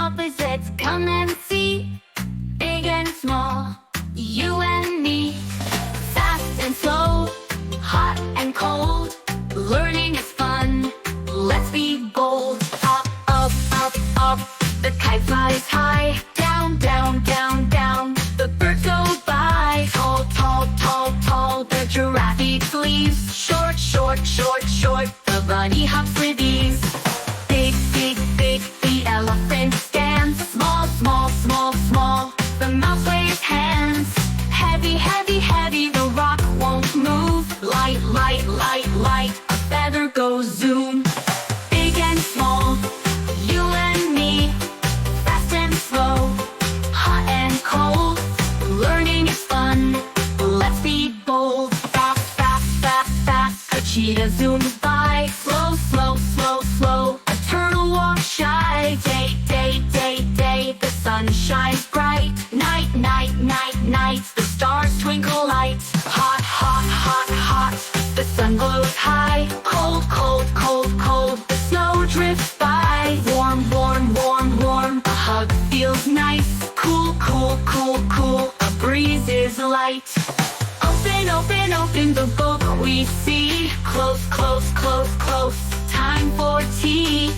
opposites, come and see. Big and small, you and me. Fast and slow, hot and cold. Learning is fun, let's be bold. Up, up, up, up, the kite flies high. Down, down, down, down, the birds go by. Tall, tall, tall, tall, the giraffe eats leaves. Short, short, short, short, the bunny hops with ease. Big, big, big, the elephant stands. Small, small, small, small, the mouse waves hands. Heavy, heavy, heavy, the rock won't move. Light, light, light, light, a feather goes zoom. Big and small, you and me. Fast and slow, hot and cold. Learning is fun, let's be bold. Fast, fast, fast, fast, a cheetah zooms by. Slow, slow, slow, slow, a turtle walks shy. Day, day, day, day, the sun shines bright. Night, night, night, night, the stars twinkle light. Hot, hot, hot, hot, the sun glows high. Cold, cold, cold, cold, the snow drifts by. Warm, warm, warm, warm, a hug feels nice. Cool, cool, cool, cool, a breeze is light. Open, open, open the book we see. Close, close, close, close, time for tea.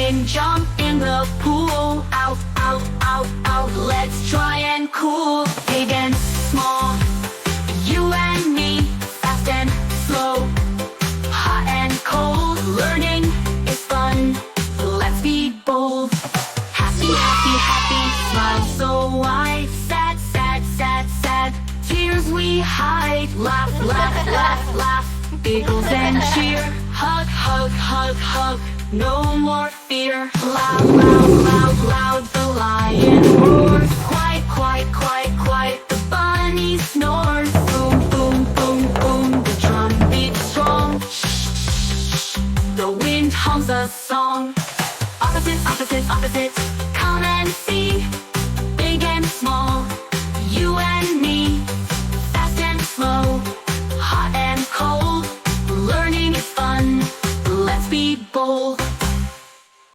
In, jump in the pool. Out, out, out, out, let's try and cool. Big and small, you and me. Fast and slow, hot and cold. Learning is fun, let's be bold. Happy, happy, happy, smile so wide. Sad, sad, sad, sad, tears we hide. Laugh, laugh, laugh, laugh, giggles and cheer. Hug, hug, hug, hug, no more fear. Loud, loud, loud, loud, the lion roars. Quiet, quiet, quiet, quiet, the bunny snores. Boom, boom, boom, boom, the drum beats strong. Shh, shh, shh, the wind hums a song. Opposites, opposites, opposites, come and see.